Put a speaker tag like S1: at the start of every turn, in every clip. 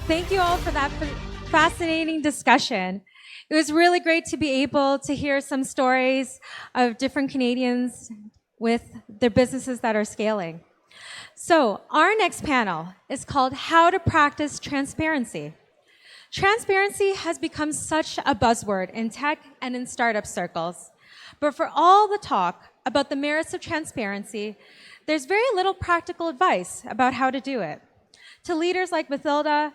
S1: Thank you all for that fascinating discussion. It was really great to be able to hear some stories of different Canadians with their businesses that are scaling. So our next panel is called How to Practice Transparency. Transparency has become such a buzzword in tech and in startup circles. But for all the talk about the merits of transparency, there's very little practical advice about how to do it. To leaders like Mathilde,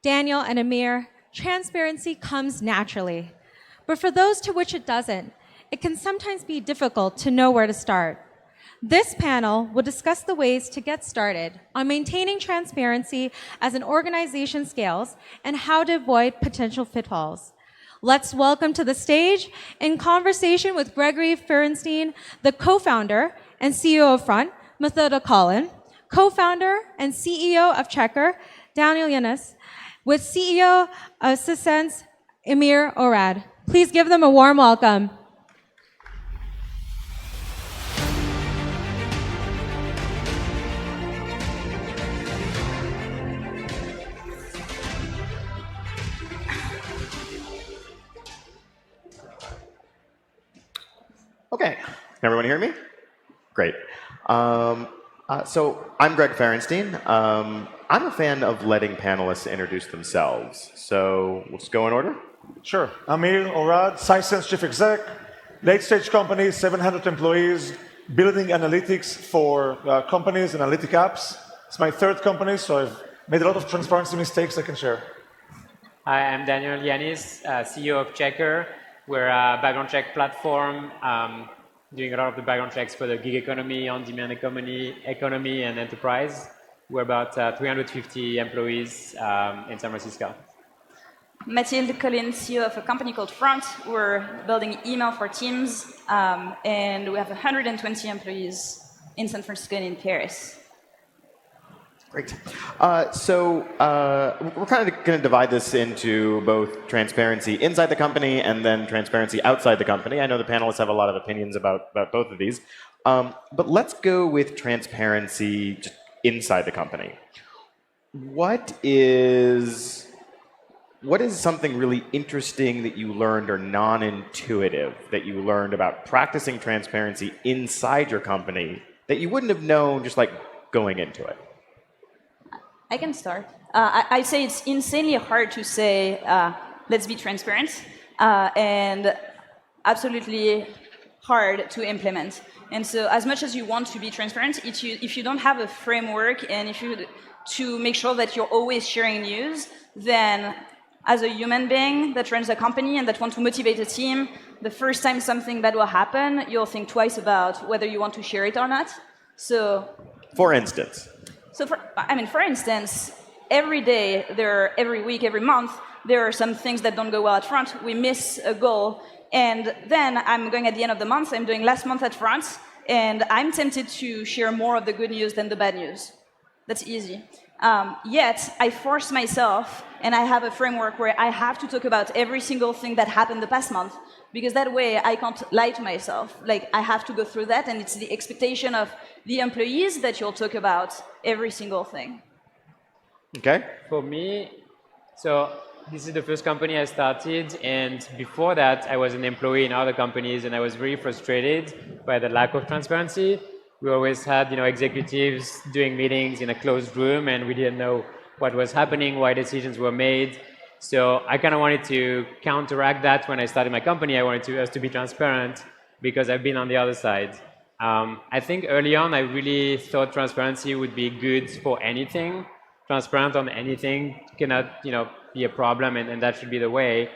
S1: Daniel, and Amir, transparency comes naturally. But for those to which it doesn't, it can sometimes be difficult to know where to start. This panel will discuss the ways to get started on maintaining transparency as an organization scales and how to avoid potential pitfalls. Let's welcome to the stage, in conversation with Gregory Ferenstein, the co-founder and CEO of Front, Mathilde Collin, co-founder and CEO of Checker, Daniel Yanisse, with CEO of Sisense, Amir Orad. Please give them a warm welcome.
S2: Okay, can everyone hear me? Great. So I'm Greg Ferenstein. I'm a fan of letting panelists introduce themselves. So let's go in order.
S3: Sure. Amir Orad, Sisense Chief Exec, late-stage company, 700 employees, building analytics for companies, analytic apps. It's my third company, so I've made a lot of transparency mistakes I can share.
S4: Hi, I'm Daniel Yanisse, CEO of Checker. We're a background check platform, doing a lot of the background checks for the gig economy, on-demand economy, and enterprise. We're about 350 employees in San Francisco.
S5: Mathilde, Collin, CEO of a company called Front. We're building email for teams, and we have 120 employees in San Francisco and in Paris.
S2: Great. So we're kind of going to divide this into both transparency inside the company and then transparency outside the company. I know the panelists have a lot of opinions about both of these. But let's go with transparency just inside the company. What is something really interesting that you learned or non-intuitive that you learned about practicing transparency inside your company that you wouldn't have known just like going into it?
S5: I can start. I say it's insanely hard to say, let's be transparent, and absolutely hard to implement. And so as much as you want to be transparent, if you don't have a framework and to make sure that you're always sharing news, then as a human being that runs a company and that wants to motivate a team, the first time something bad will happen, you'll think twice about whether you want to share it or not. So,
S2: for instance?
S5: So, for instance, every day, every week, every month, there are some things that don't go well at Front. We miss a goal, and then I'm going at the end of the month. I'm doing last month at Front, and I'm tempted to share more of the good news than the bad news. That's easy. Yet, I force myself, and I have a framework where I have to talk about every single thing that happened the past month, because that way I can't lie to myself. Like, I have to go through that, and it's the expectation of the employees that you'll talk about every single thing.
S2: Okay.
S4: For me, so this is the first company I started, and before that, I was an employee in other companies, and I was very frustrated by the lack of transparency. We always had, executives doing meetings in a closed room, and we didn't know what was happening, why decisions were made. So I kind of wanted to counteract that when I started my company. I wanted us to be transparent because I've been on the other side. I think early on, I really thought transparency would be good for anything. Transparent on anything cannot, be a problem, and that should be the way.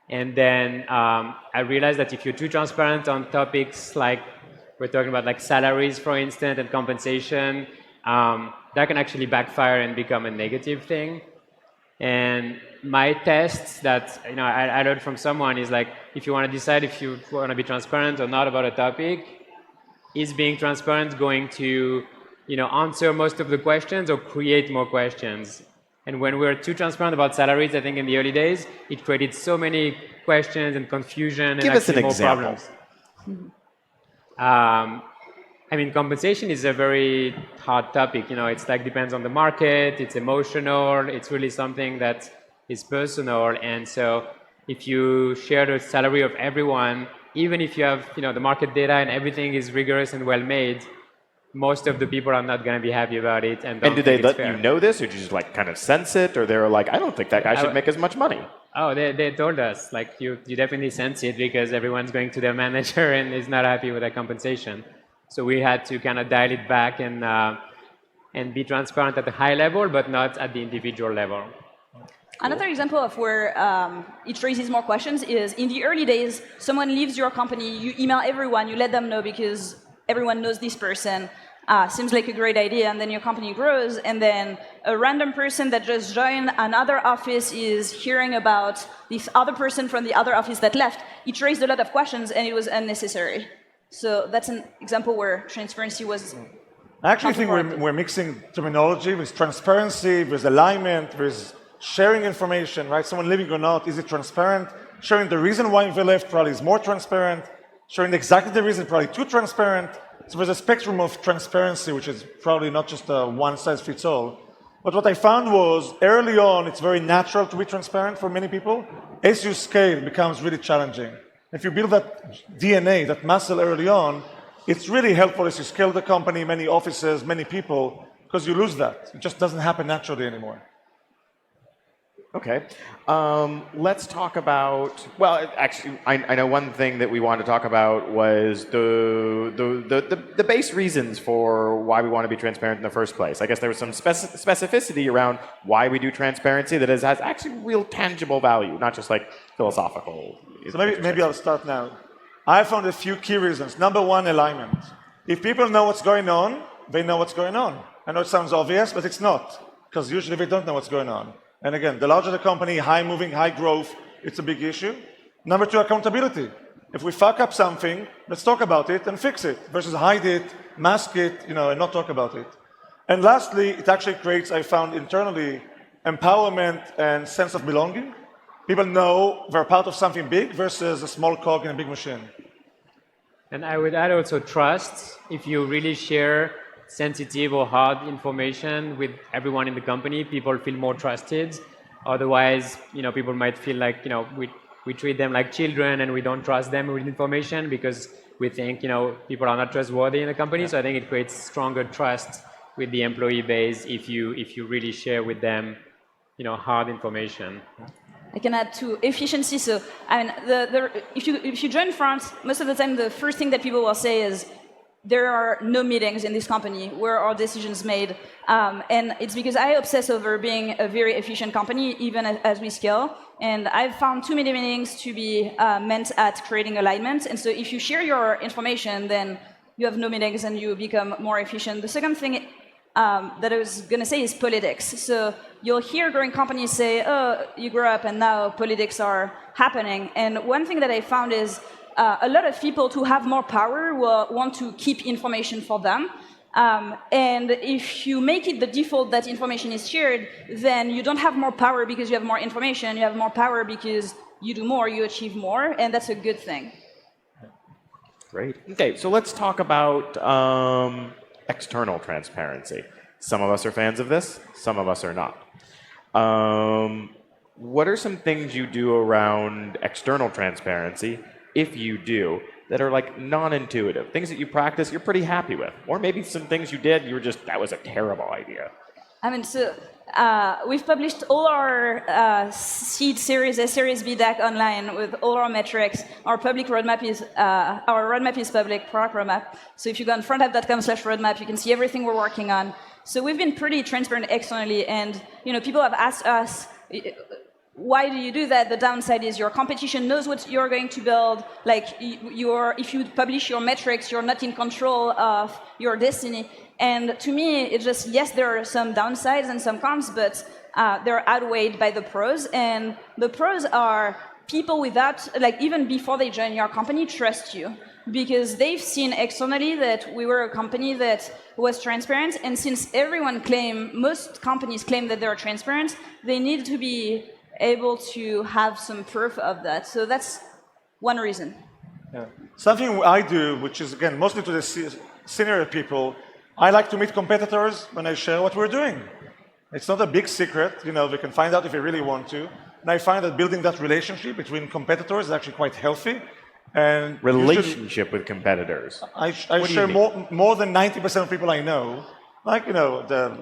S4: And then I realized that if you're too transparent on topics like we're talking about, like salaries, for instance, and compensation, that can actually backfire and become a negative thing. And my test that I learned from someone is like, if you want to decide if you want to be transparent or not about a topic, is being transparent going to answer most of the questions or create more questions? And when we're too transparent about salaries, I think in the early days, it created so many questions and confusion and
S2: Give us an
S4: more
S2: example.
S4: problems. I mean, compensation is a very hard topic. It's like depends on the market. It's emotional. It's really something that is personal. And so, if you share the salary of everyone, even if you have the market data and everything is rigorous and well made, most of the people are not going to be happy about it. And
S2: do they let you know this, or did you just like kind of sense it, or they're like, I don't think that guy should make as much money?
S4: Oh, they told us, like, you definitely sense it because everyone's going to their manager and is not happy with their compensation. So we had to kind of dial it back and be transparent at the high level, but not at the individual level.
S5: Another example of where it raises more questions is in the early days, someone leaves your company, you email everyone, you let them know because everyone knows this person. Seems like a great idea, and then your company grows, and then a random person that just joined another office is hearing about this other person from the other office that left. It raised a lot of questions, and it was unnecessary. So that's an example where transparency was.
S3: I actually think we're mixing terminology with transparency, with alignment, with sharing information, right? Someone leaving or not, is it transparent? Sharing the reason why they left probably is more transparent. Sharing exactly the reason probably too transparent. So there's a spectrum of transparency, which is probably not just a one-size-fits-all. But what I found was early on, it's very natural to be transparent for many people. As you scale, it becomes really challenging. If you build that DNA, that muscle early on, it's really helpful as you scale the company, many offices, many people, because you lose that. It just doesn't happen naturally anymore.
S2: Okay. Let's talk about, well, actually, I know one thing that we wanted to talk about was the base reasons for why we want to be transparent in the first place. I guess there was some specificity around why we do transparency that has actually real tangible value, not just like philosophical.
S3: So maybe I'll start now. I found a few key reasons. Number one, alignment. If people know what's going on, they know what's going on. I know it sounds obvious, but it's not, because usually they don't know what's going on. And again, the larger the company, high moving, high growth, it's a big issue. Number two, accountability. If we fuck up something, let's talk about it and fix it, versus hide it, mask it, and not talk about it. And lastly, it actually creates, I found internally, empowerment and sense of belonging. People know they're part of something big versus a small cog in a big machine.
S4: And I would add also trust. If you really share sensitive or hard information with everyone in the company, people feel more trusted. Otherwise, people might feel like, we treat them like children and we don't trust them with information because we think, people are not trustworthy in the company. So I think it creates stronger trust with the employee base if you really share with them, hard information.
S5: I can add to efficiency. So, I mean, if you join France, most of the time the first thing that people will say is, there are no meetings in this company where our decisions made. And it's because I obsess over being a very efficient company, even as we scale. And I've found too many meetings to be meant at creating alignment. And so if you share your information, then you have no meetings and you become more efficient. The second thing that I was going to say is politics. So you'll hear growing companies say, oh, you grew up and now politics are happening. And one thing that I found is a lot of people who have more power will want to keep information for them. And if you make it the default that information is shared, then you don't have more power because you have more information. You have more power because you do more, you achieve more, and that's a good thing.
S2: Great. Okay, so let's talk about external transparency. Some of us are fans of this, some of us are not. What are some things you do around external transparency, if you do, that are like non-intuitive, things that you practice you're pretty happy with, or maybe some things you did you were just, that was a terrible idea?
S5: I mean, so we've published all our seed series, A series B deck online with all our metrics. Our public roadmap is public, product roadmap. So if you go on frontapp.com/roadmap, you can see everything we're working on. So we've been pretty transparent externally, and people have asked us, why do you do that? The downside is your competition knows what you're going to build. Like, if you publish your metrics, you're not in control of your destiny. And to me, it's just, yes, there are some downsides and some cons, but they're outweighed by the pros. And the pros are people without, like, even before they join your company, trust you. Because they've seen externally that we were a company that was transparent. And since most companies claim that they're transparent, they need to be able to have some proof of that. So that's one reason.
S3: Yeah. Something I do, which is, again, mostly to the senior people, I like to meet competitors when I share what we're doing. It's not a big secret, they can find out if they really want to. And I find that building that relationship between competitors is actually quite healthy. And
S2: Relationship with competitors.
S3: I share more than 90% of people I know. Like,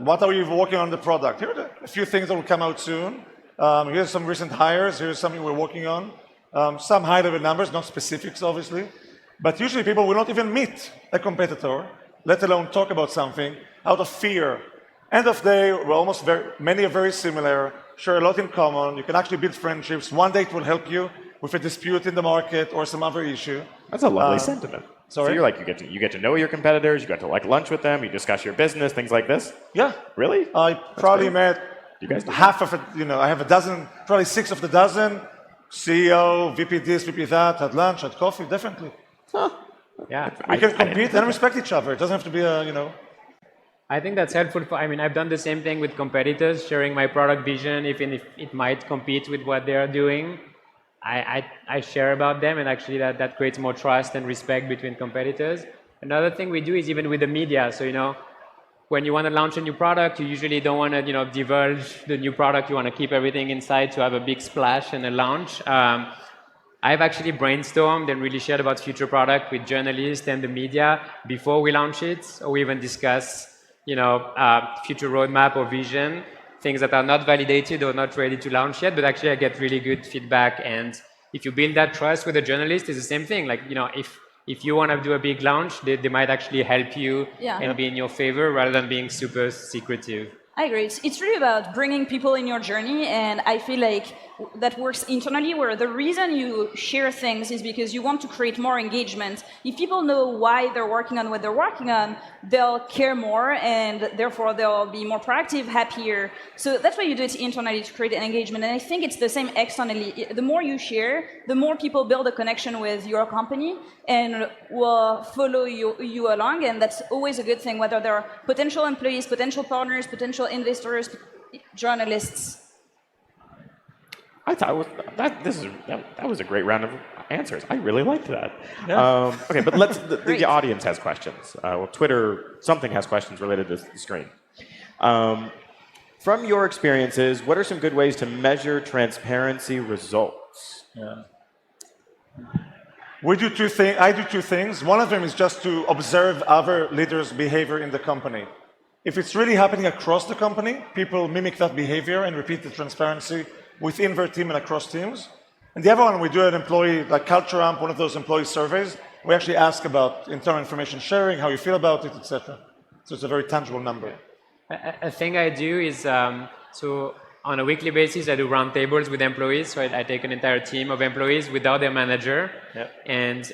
S3: what are you working on the product? Here are a few things that will come out soon. Here's some recent hires. Here's something we're working on. Some high-level numbers, not specifics, obviously. But usually people will not even meet a competitor, let alone talk about something, out of fear. End of day, many are very similar, share a lot in common. You can actually build friendships. One day it will help you with a dispute in the market or some other issue.
S2: That's a lovely sentiment.
S3: Sorry?
S2: So you're like, you get to know your competitors, you get to lunch with them, you discuss your business, things like this?
S3: Yeah.
S2: Really?
S3: I probably met
S2: you guys
S3: half of it, I have a dozen, probably 6 of the dozen, CEO, VP this, VP that, had lunch, had coffee, definitely.
S2: Huh.
S4: Yeah.
S3: We can compete and respect each other. It doesn't have to be
S4: I think that's helpful. I've done the same thing with competitors, sharing my product vision, even if it might compete with what they are doing. I share about them, and actually that creates more trust and respect between competitors. Another thing we do is even with the media. So, when you want to launch a new product, you usually don't want to, divulge the new product. You want to keep everything inside to have a big splash and a launch. I've actually brainstormed and really shared about future product with journalists and the media before we launch it, or we even discuss future roadmap or vision, things that are not validated or not ready to launch yet, but actually I get really good feedback. And if you build that trust with a journalist, it's the same thing. Like, if you want to do a big launch, they might actually help you and be in your favor rather than being super secretive.
S5: I agree. It's really about bringing people in your journey, and I feel like that works internally, where the reason you share things is because you want to create more engagement. If people know why they're working on what they're working on, they'll care more, and therefore they'll be more proactive, happier. So that's why you do it internally, to create an engagement. And I think it's the same externally. The more you share, the more people build a connection with your company and will follow you along, and that's always a good thing, whether they're potential employees, potential partners, potential investors, journalists.
S2: I thought that was a great round of answers. I really liked that.
S3: Yeah.
S2: Okay, but the audience has questions. Twitter, something has questions related to the screen. From your experiences, what are some good ways to measure transparency results?
S3: Yeah. I do two things. One of them is just to observe other leaders' behavior in the company. If it's really happening across the company, people mimic that behavior and repeat the transparency within their team and across teams. And the other one, we do an employee, like Culture Amp, one of those employee surveys. We actually ask about internal information sharing, how you feel about it, etc. So it's a very tangible number.
S4: A thing I do is, so on a weekly basis, I do roundtables with employees. So I take an entire team of employees without their manager, and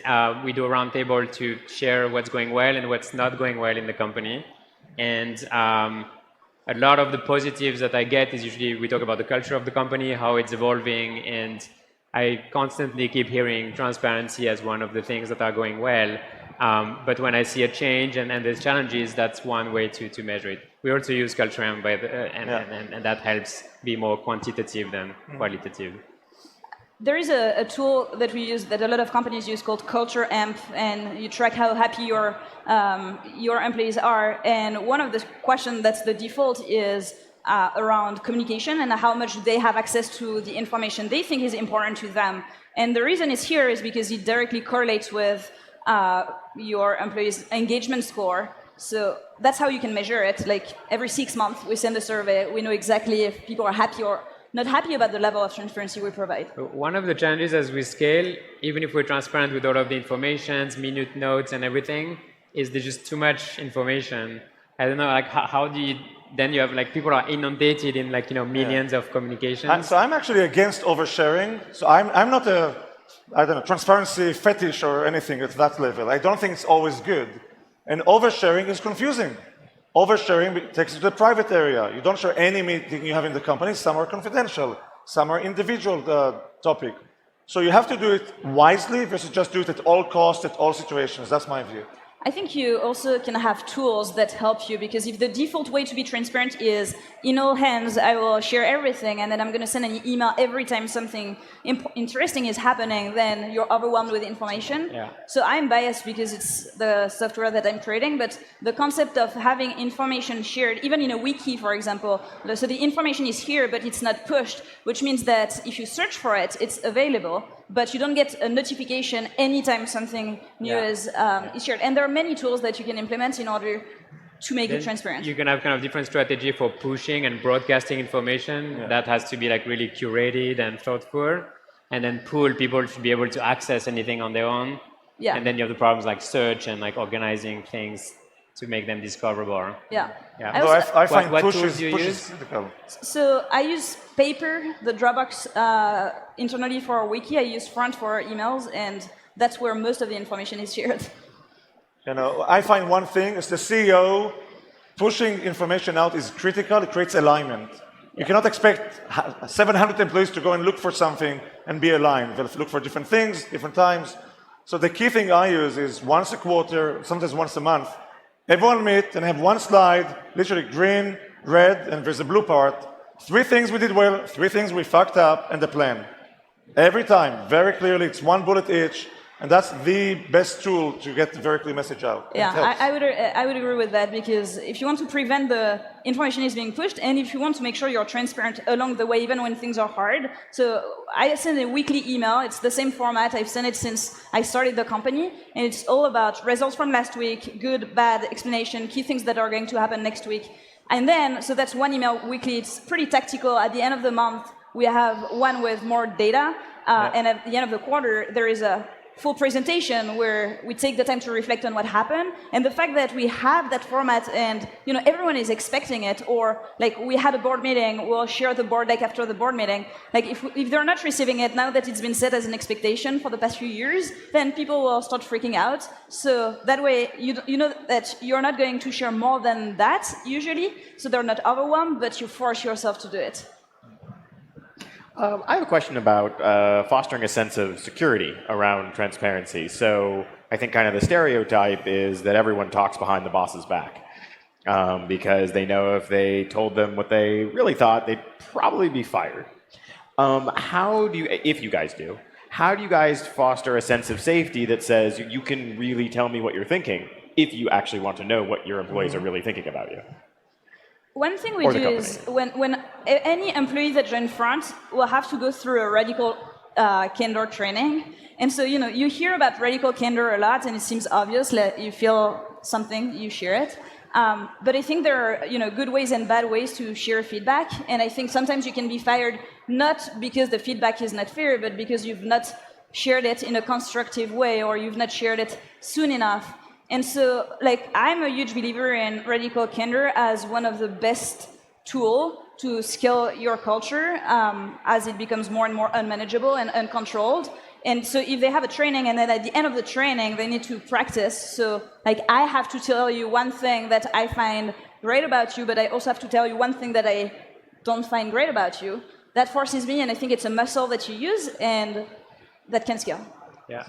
S4: we do a roundtable to share what's going well and what's not going well in the company. And a lot of the positives that I get is usually we talk about the culture of the company, how it's evolving, and I constantly keep hearing transparency as one of the things that are going well. But when I see a change and there's challenges, that's one way to measure it. We also use Culture Amp, and that helps be more quantitative than qualitative.
S5: There is a tool that we use, that a lot of companies use, called Culture Amp, and you track how happy your employees are. And one of the questions that's the default is around communication and how much they have access to the information they think is important to them. And the reason it's here is because it directly correlates with your employees' engagement score. So that's how you can measure it. Like every 6 months, we send a survey. We know exactly if people are happy or not happy about the level of transparency we provide.
S4: One of the challenges as we scale, even if we're transparent with all of the informations, minute notes and everything, is there's just too much information. I don't know, like how do you, then you have like people are inundated in like, millions of communications.
S3: So I'm actually against oversharing. So I'm not a, transparency fetish or anything at that level. I don't think it's always good. And oversharing is confusing. Oversharing takes you to the private area. You don't share any meeting you have in the company. Some are confidential. Some are individual topic. So you have to do it wisely versus just do it at all costs, at all situations. That's my view.
S5: I think you also can have tools that help you, because if the default way to be transparent is in all hands, I will share everything, and then I'm going to send an email every time something interesting is happening, then you're overwhelmed with information.
S4: Yeah.
S5: So I'm biased because it's the software that I'm trading, but the concept of having information shared, even in a wiki, for example, so the information is here, but it's not pushed, which means that if you search for it, it's available, but you don't get a notification anytime something new is shared. And there are many tools that you can implement in order to make it transparent.
S4: You can have kind of different strategy for pushing and broadcasting information that has to be like really curated and thoughtful, and then pull people should be able to access anything on their own.
S5: Yeah.
S4: And then you have the problems like search and like organizing things to make them discoverable.
S5: Yeah.
S4: Yeah.
S3: No, I find
S4: what
S3: push
S4: tools
S3: is
S4: do you use?
S3: critical.
S5: So I use Paper, the Dropbox internally for our wiki. I use Front for our emails, and that's where most of the information is shared.
S3: You know, I find one thing is the CEO pushing information out is critical. It creates alignment. You cannot expect 700 employees to go and look for something and be aligned. They'll look for different things, different times. So the key thing I use is once a quarter, sometimes once a month, everyone meet and have one slide, literally green, red, and there's a blue part. 3 things we did well, 3 things we fucked up, and the plan. Every time, very clearly, it's 1 bullet each. And that's the best tool to get the very clear message out.
S5: Yeah, I would agree with that, because if you want to prevent the information is being pushed, and if you want to make sure you're transparent along the way, even when things are hard. So I send a weekly email. It's the same format. I've sent it since I started the company, and it's all about results from last week, good, bad, explanation, key things that are going to happen next week. And then, so that's 1 email weekly. It's pretty tactical. At the end of the month, we have one with more data, and at the end of the quarter, there is a full presentation where we take the time to reflect on what happened. And the fact that we have that format and everyone is expecting it, or like we had a board meeting, we'll share the board deck after the board meeting. Like if they're not receiving it now that it's been set as an expectation for the past few years, then people will start freaking out. So that way you know that you're not going to share more than that usually, so they're not overwhelmed, but you force yourself to do it.
S2: I have a question about fostering a sense of security around transparency. So I think kind of the stereotype is that everyone talks behind the boss's back because they know if they told them what they really thought, they'd probably be fired. How do you, if you guys do, how do you guys foster a sense of safety that says you can really tell me what you're thinking if you actually want to know what your employees are really thinking about you?
S5: One thing we do is when any employee that joins Front will have to go through a radical Candor training. And so, you hear about radical Candor a lot, and it seems obvious, like you feel something, you share it. But I think there are, good ways and bad ways to share feedback. And I think sometimes you can be fired not because the feedback is not fair, but because you've not shared it in a constructive way, or you've not shared it soon enough. And so, I'm a huge believer in radical candor as one of the best tools to scale your culture as it becomes more and more unmanageable and uncontrolled. And so if they have a training and then at the end of the training they need to practice, so I have to tell you one thing that I find great about you, but I also have to tell you one thing that I don't find great about you, that forces me, and I think it's a muscle that you use and that can scale.
S4: Yeah.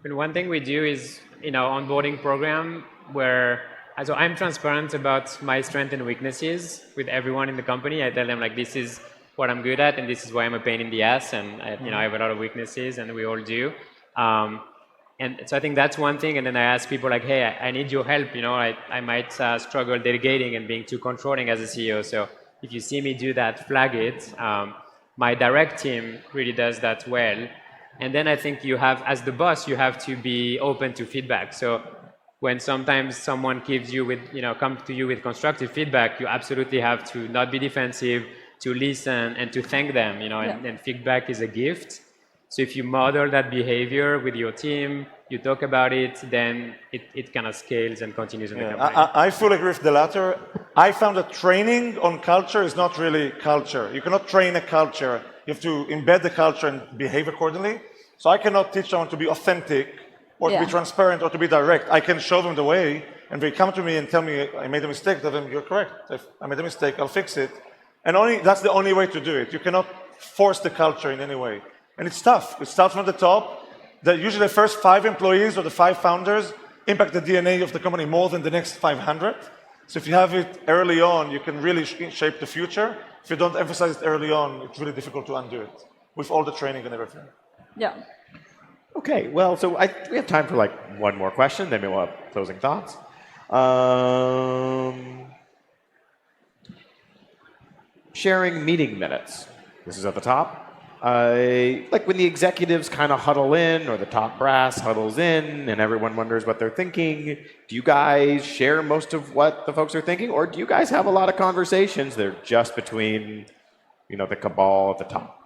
S4: And one thing we do is in our onboarding program where so I'm transparent about my strengths and weaknesses with everyone in the company. I tell them this is what I'm good at and this is why I'm a pain in the ass, and I have a lot of weaknesses and we all do. And so I think that's one thing. And then I ask people hey, I need your help. I might struggle delegating and being too controlling as a CEO. So if you see me do that, flag it. My direct team really does that well. And then I think you have, as the boss, you have to be open to feedback. So when sometimes someone gives you with, comes to you with constructive feedback, you absolutely have to not be defensive, to listen and to thank them, and feedback is a gift. So if you model that behavior with your team, you talk about it, then it kind of scales and continues in the company.
S3: I fully agree with the latter. I found that training on culture is not really culture. You cannot train a culture. You have to embed the culture and behave accordingly. So I cannot teach someone to be authentic or to be transparent or to be direct. I can show them the way, and they come to me and tell me I made a mistake. Tell them, you're correct. If I made a mistake, I'll fix it. And that's the only way to do it. You cannot force the culture in any way. And it's tough. It starts from the top. Usually the first 5 employees or the 5 founders impact the DNA of the company more than the next 500. So if you have it early on, you can really shape the future. If you don't emphasize it early on, it's really difficult to undo it with all the training and everything.
S5: Yeah.
S2: Okay, well, so we have time for like one more question, then we'll have closing thoughts. Sharing meeting minutes. This is at the top. Like when the executives kind of huddle in, or the top brass huddles in, and everyone wonders what they're thinking, do you guys share most of what the folks are thinking, or do you guys have a lot of conversations that are just between, the cabal at the top?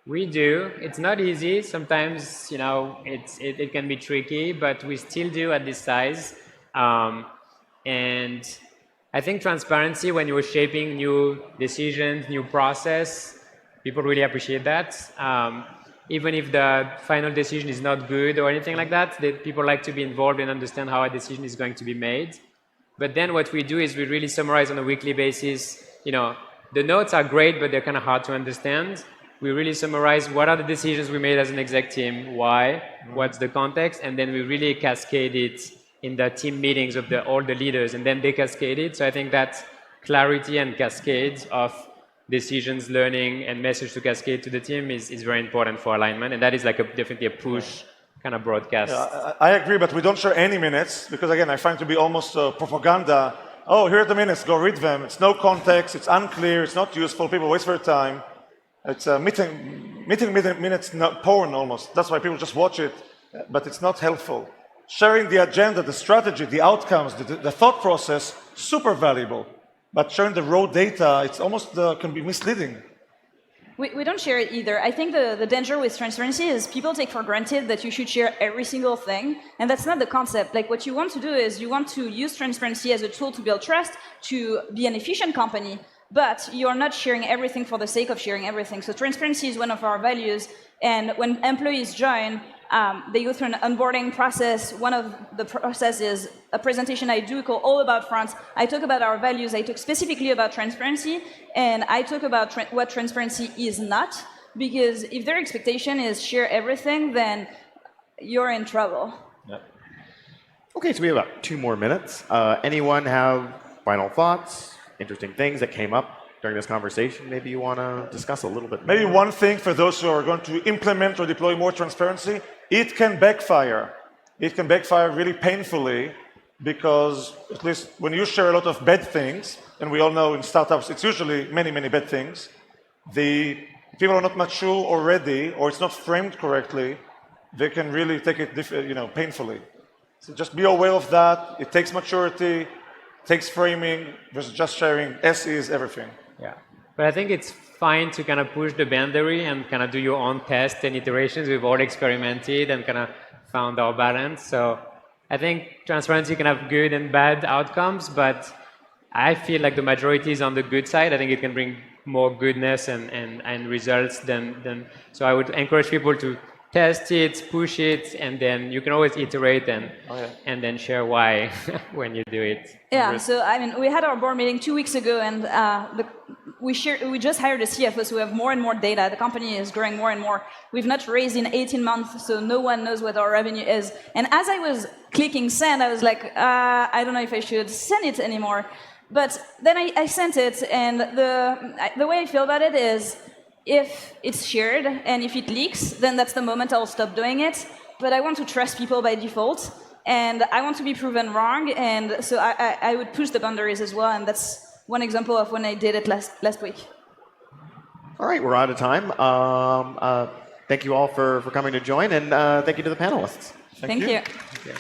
S4: We do. It's not easy. Sometimes, it can be tricky, but we still do at this size. And I think transparency when you're shaping new decisions, new process, people really appreciate that. Even if the final decision is not good or anything like that, people like to be involved and understand how a decision is going to be made. But then what we do is we really summarize on a weekly basis. The notes are great, but they're kind of hard to understand. We really summarize what are the decisions we made as an exec team, why, what's the context, and then we really cascade it in the team meetings of all the leaders, and then they cascade it. So I think that clarity and cascade of decisions, learning, and message to cascade to the team is very important for alignment, and that is like definitely a push kind of broadcast.
S3: Yeah, I agree, but we don't share any minutes, because again, I find it to be almost propaganda. Oh, here are the minutes, go read them. It's no context, it's unclear, it's not useful, people waste their time. It's meeting minutes porn almost. That's why people just watch it, but it's not helpful. Sharing the agenda, the strategy, the outcomes, the thought process, super valuable. But sharing the raw data, it's almost can be misleading.
S5: We don't share it either. I think the danger with transparency is people take for granted that you should share every single thing, and that's not the concept. Like what you want to do is you want to use transparency as a tool to build trust, to be an efficient company, but you're not sharing everything for the sake of sharing everything. So transparency is one of our values, and when employees join, they go through an onboarding process. One of the process is a presentation I do called All About France. I talk about our values. I talk specifically about transparency, and I talk about what transparency is not, because if their expectation is share everything, then you're in trouble.
S2: Yep. Okay, so we have about 2 more minutes. Anyone have final thoughts, interesting things that came up during this conversation maybe you want to discuss a little bit more?
S3: Maybe one thing for those who are going to implement or deploy more transparency, it can backfire. It can backfire really painfully, because at least when you share a lot of bad things, and we all know in startups it's usually many, many bad things, the people are not mature or ready, or it's not framed correctly, they can really take it painfully. So just be aware of that. It takes maturity, takes framing versus just sharing as is everything.
S4: Yeah, but I think it's fine to kind of push the boundary and kind of do your own tests and iterations. We've all experimented and kind of found our balance. So I think transparency can have good and bad outcomes, but I feel like the majority is on the good side. I think it can bring more goodness and results than. So I would encourage people to test it, push it, and then you can always iterate and then share why when you do it.
S5: Yeah, so I mean, we had our board meeting 2 weeks ago, and we just hired a CFO, so we have more and more data. The company is growing more and more. We've not raised in 18 months, so no one knows what our revenue is. And as I was clicking send, I was like, I don't know if I should send it anymore. But then I sent it, and the way I feel about it is, if it's shared and if it leaks, then that's the moment I'll stop doing it. But I want to trust people by default, and I want to be proven wrong, and so I would push the boundaries as well, and that's one example of when I did it last week.
S2: All right, we're out of time. Thank you all for coming to join, and thank you to the panelists.
S5: Thank you.
S4: Yeah.